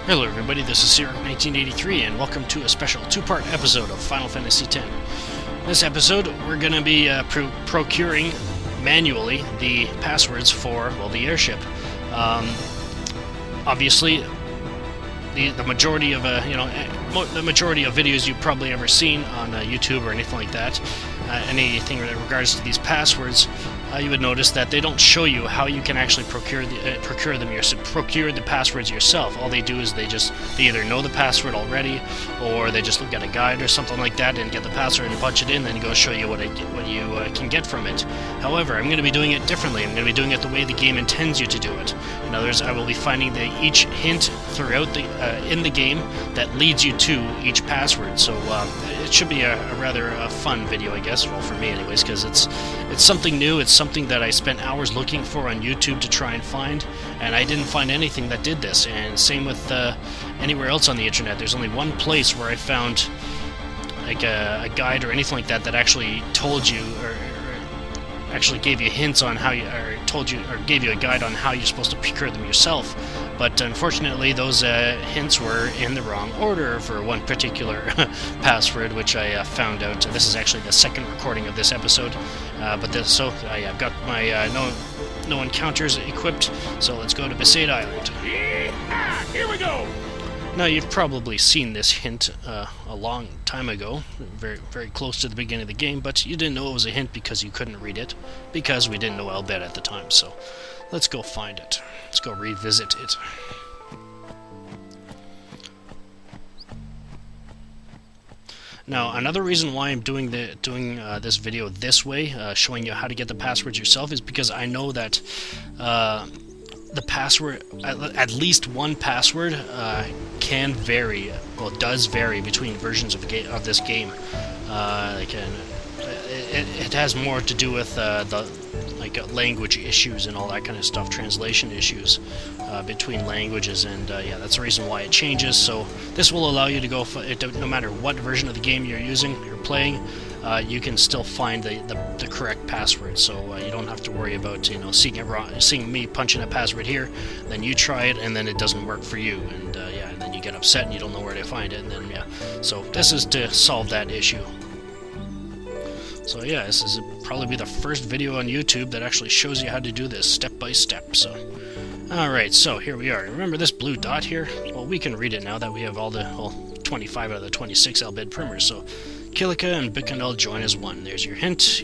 Hello everybody, this is Cactuar1983 and welcome to a special two-part episode of Final Fantasy X. In this episode, we're going to be procuring manually the passwords for, well, the airship. Obviously, the majority of the majority of videos you've probably ever seen on YouTube or anything like that, anything in regards to these passwords, you would notice that they don't show you how you can actually procure the passwords yourself. All they do is they either know the password already, or they just look at a guide or something like that and get the password and punch it in, then go show you what you can get from it. However, I'm going to be doing it differently. I'm going to be doing it the way the game intends you to do it. In other words, I will be finding each hint throughout in the game that leads you to each password. So it should be a rather fun video, I guess. Well, for me, anyways, because it's something new. It's something that I spent hours looking for on YouTube to try and find, and I didn't find anything that did this. And same with anywhere else on the internet. There's only one place where I found like a guide or anything like that that actually told you or actually gave you hints on how you, or gave you a guide on how you're supposed to procure them yourself. But unfortunately, those hints were in the wrong order for one particular password, which I found out. This is actually the second recording of this episode. I've got my no encounters equipped, so let's go to Besaid Island. Yeah, here we go! Now, you've probably seen this hint a long time ago, very, very close to the beginning of the game, but you didn't know it was a hint because you couldn't read it, because we didn't know Albed at the time, so let's go find it. Let's go revisit it. Now, another reason why I'm doing this video this way, showing you how to get the passwords yourself, is because I know that the password, at least one password, can vary, well, does vary between versions of this game. It has more to do with language issues and all that kind of stuff, translation issues between languages, and yeah, that's the reason why it changes. So this will allow you to go no matter what version of the game you're playing, you can still find the correct password. So you don't have to worry about seeing me punching a password here, then you try it and then it doesn't work for you, and yeah, and then you get upset and you don't know where to find it, and then yeah. So this is to solve that issue. So yeah, this is probably be the first video on YouTube that actually shows you how to do this step by step. So, alright, so here we are. Remember this blue dot here? Well, we can read it now that we have all 25 out of the 26 Albed primers. So, Kilika and Bikanel join as one. There's your hint.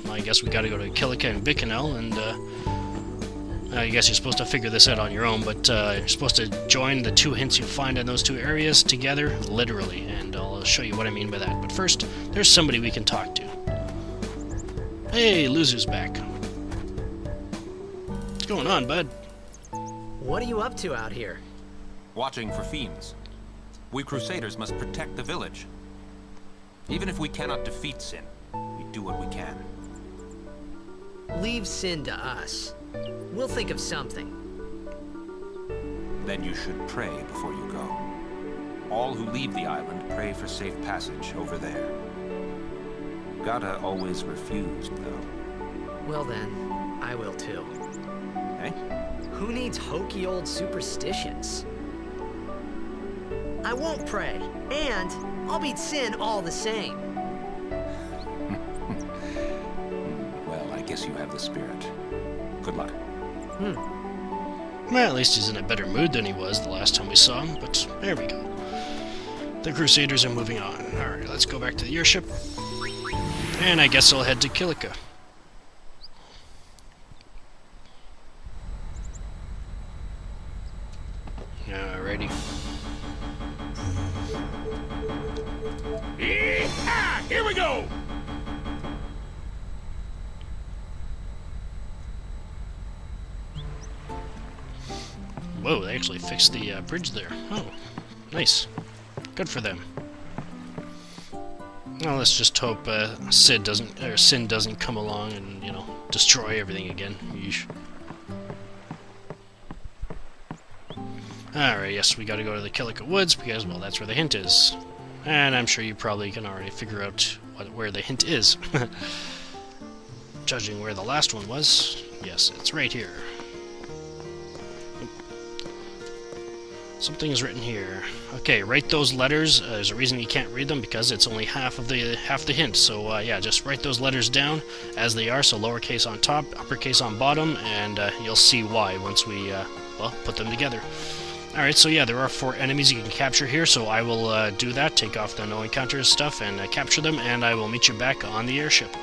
I guess we gotta go to Kilika and Bikanel, and I guess you're supposed to figure this out on your own, but you're supposed to join the two hints you find in those two areas together, literally, and I'll show you what I mean by that. But first, there's somebody we can talk to. Hey, Loser's back. What's going on, bud? What are you up to out here? Watching for fiends. We Crusaders must protect the village. Even if we cannot defeat Sin, we do what we can. Leave Sin to us. We'll think of something. Then you should pray before you go. All who leave the island pray for safe passage over there. Gata always refused, though. Well then, I will too. Eh? Who needs hokey old superstitions? I won't pray, and I'll beat Sin all the same. Well, I guess you have the spirit. Good luck. Well, at least he's in a better mood than he was the last time we saw him, but there we go. The Crusaders are moving on. Alright, let's go back to the airship. And I guess I'll head to Kilika. Alrighty. Yeah, here we go! Whoa, they actually fixed the bridge there. Oh, nice. Good for them. Well, let's just hope Sin doesn't come along and, destroy everything again. Yeesh. Alright, yes, we gotta go to the Kilika Woods, because, well, that's where the hint is. And I'm sure you probably can already figure out where the hint is. Judging where the last one was, yes, it's right here. Something is written here. Okay, write those letters. There's a reason you can't read them because it's only half the hint. So yeah, just write those letters down as they are. So lowercase on top, uppercase on bottom, and you'll see why once we well, put them together. All right, so yeah, there are 4 enemies you can capture here. So I will do that. Take off the no encounter stuff and capture them, and I will meet you back on the airship.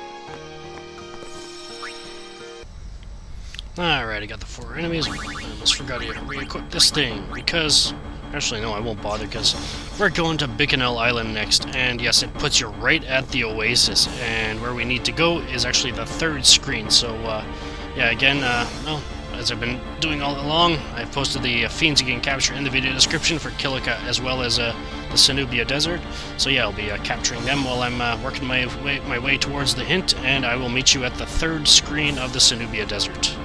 Alright, I got the 4 enemies. I almost forgot to re-equip this thing, because... Actually, no, I won't bother, because we're going to Bikanel Island next, and yes, it puts you right at the oasis, and where we need to go is actually the 3rd screen, so, yeah, again, well, as I've been doing all along, I've posted the fiends you can capture in the video description for Kilika, as well as, the Sanubia Desert, so yeah, I'll be capturing them while I'm working my way towards the hint, and I will meet you at the 3rd screen of the Sanubia Desert.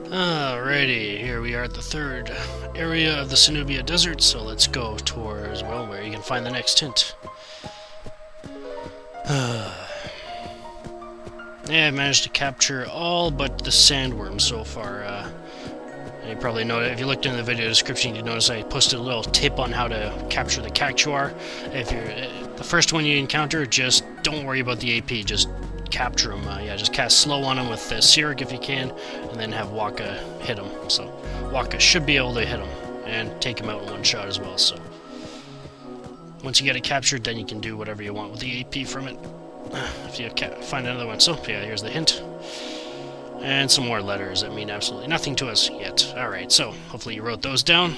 Alrighty, here we are at the 3rd area of the Sanubia Desert, so let's go towards, well, where you can find the next hint. Yeah, I've managed to capture all but the sandworm so far. And you probably know that if you looked in the video description, you notice I posted a little tip on how to capture the Cactuar. If you're the first one you encounter, just don't worry about the AP, just capture him. Yeah, just cast slow on him with Cactuar if you can, and then have Wakka hit him. So Wakka should be able to hit him and take him out in one shot as well. So once you get it captured, then you can do whatever you want with the AP from it. If you find another one. So yeah, here's the hint. And some more letters that mean absolutely nothing to us yet. Alright, so hopefully you wrote those down.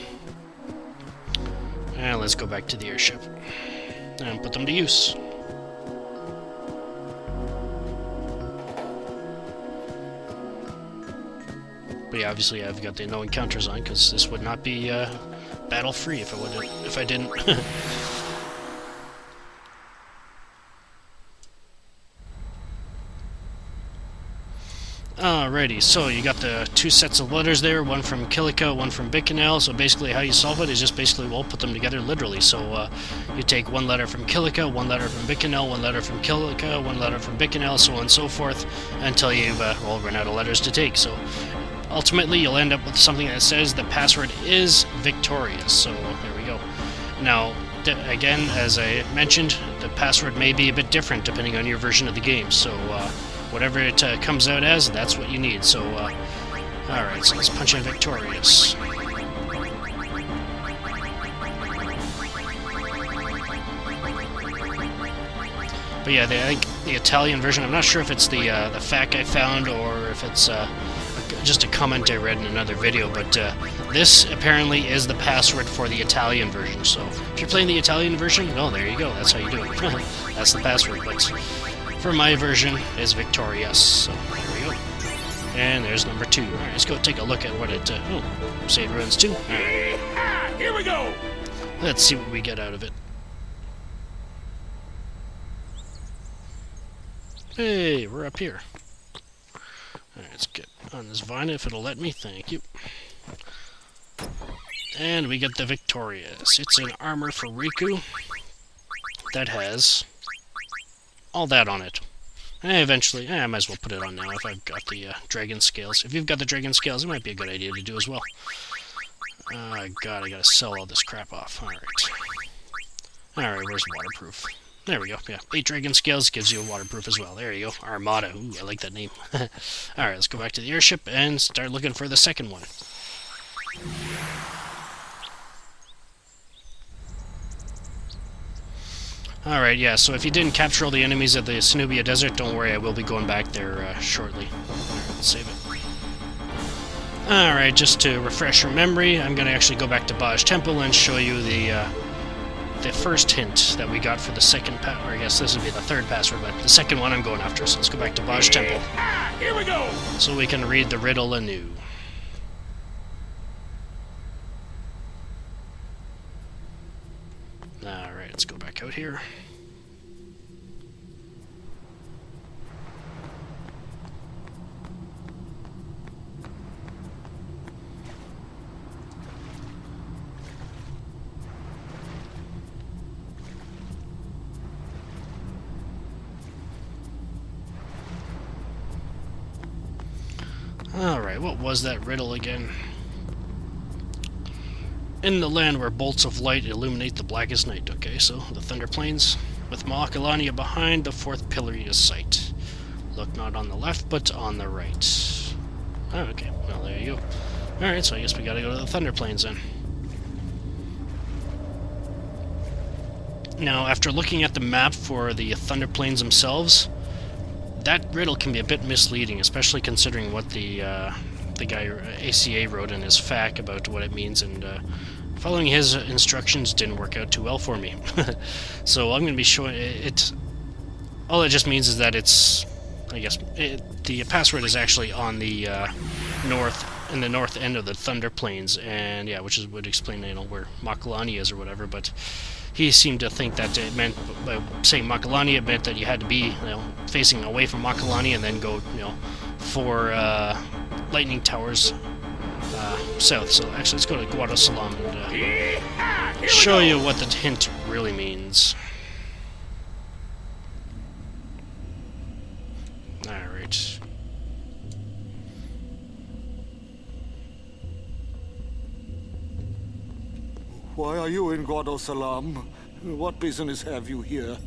And let's go back to the airship and put them to use. But yeah, obviously I've got the no encounters on, because this would not be battle-free if I didn't. Alrighty, so you got the 2 sets of letters there, one from Kilika, one from Bikanel. So basically how you solve it is just basically, well, put them together literally. So you take 1 letter from Kilika, 1 letter from Bikanel, 1 letter from Kilika, 1 letter from Bikanel, so on and so forth, until you've well, run out of letters to take. So ultimately you'll end up with something that says the password is victorious. So there we go. Now, again, as I mentioned, the password may be a bit different depending on your version of the game. So whatever it comes out as, that's what you need. So, alright, so let's punch in victorious. But yeah, I think the Italian version, I'm not sure if it's the fact I found or if it's just a comment I read in another video, but this apparently is the password for the Italian version. So if you're playing the Italian version, well, there you go, that's how you do it. That's the password, but for my version is victorious. So there we go. And there's number 2. Alright, let's go take a look at what it oh, save ruins 2. Alright. Here we go. Let's see what we get out of it. Hey, we're up here. Alright, let's get on this vine if it'll let me. Thank you. And we get the victorious. It's an armor for Riku that has all that on it. And eventually, I might as well put it on now if I've got the dragon scales. If you've got the dragon scales, it might be a good idea to do as well. God, I gotta sell all this crap off. Alright. Alright, where's waterproof? There we go, yeah. 8 dragon scales gives you a waterproof as well. There you go. Armada. Ooh, I like that name. Alright, let's go back to the airship and start looking for the second one. Alright, yeah, so if you didn't capture all the enemies at the Sanubia Desert, don't worry, I will be going back there shortly. Alright, let's save it. Alright, just to refresh your memory, I'm going to actually go back to Baj Temple and show you the first hint that we got for the second or I guess this would be the 3rd password, but the second one I'm going after, so let's go back to Baj Temple. Here we go! So we can read the riddle anew. Alright, let's go back out here. Alright, what was that riddle again? In the land where bolts of light illuminate the blackest night. Okay, so the Thunder Plains, with Malakilania behind, the fourth pillar you sight. Look not on the left, but on the right. Oh, okay, well there you go. Alright, so I guess we gotta go to the Thunder Plains then. Now, after looking at the map for the Thunder Plains themselves, that riddle can be a bit misleading, especially considering what the guy ACA wrote in his FAQ about what it means, and following his instructions didn't work out too well for me. So I'm going to be showing it. All it just means is that it's, I guess, the password is actually on the north end of the Thunder Plains, and yeah, which would explain, you know, where Makalani is or whatever. But he seemed to think that it meant, by saying Makalani, it meant that you had to be, you know, facing away from Makalani and then go, you know, for lightning towers south. So actually, let's go to Guado Salam and show you what the hint really means. Alright. Why are you in Guado Salam? What business have you here?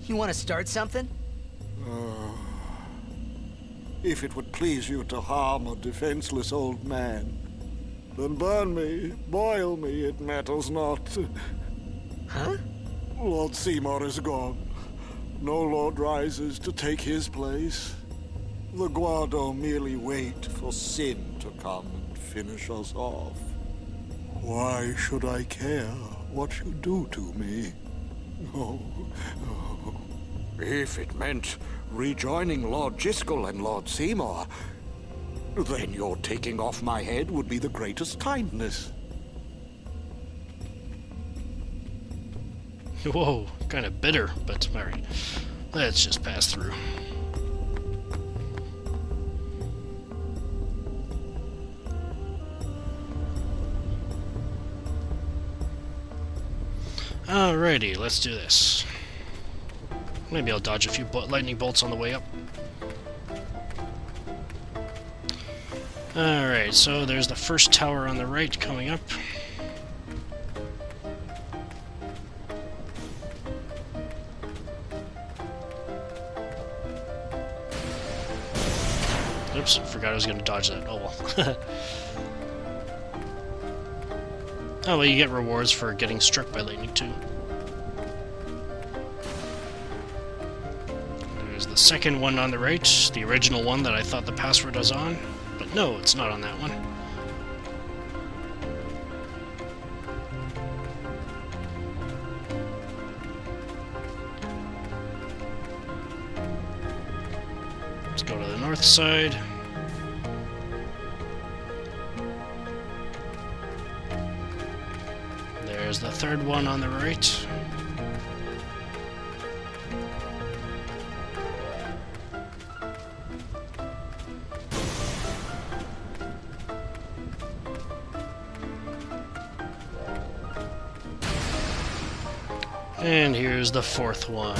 You want to start something? If it would please you to harm a defenseless old man, then burn me, boil me, it matters not. Huh? Lord Seymour is gone. No lord rises to take his place. The Guado merely wait for sin to come and finish us off. Why should I care what you do to me? Oh. If it meant rejoining Lord Jiskel and Lord Seymour, then your taking off my head would be the greatest kindness. Whoa, kind of bitter, but alright. Let's just pass through. Alrighty, let's do this. Maybe I'll dodge a few lightning bolts on the way up. Alright, so there's the first tower on the right coming up. Oops, forgot I was going to dodge that. Oh well. Oh well, you get rewards for getting struck by lightning too. There's the second one on the right, the original one that I thought the password was on, but no, it's not on that one. Let's go to the north side. There's the third one on the right. And here's the fourth one.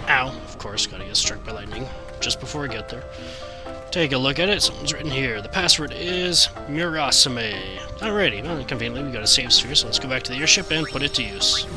Ow, of course, gotta get struck by lightning just before I get there. Take a look at it, something's written here. The password is Murasame. Alrighty, well, conveniently we got a save sphere, so let's go back to the airship and put it to use.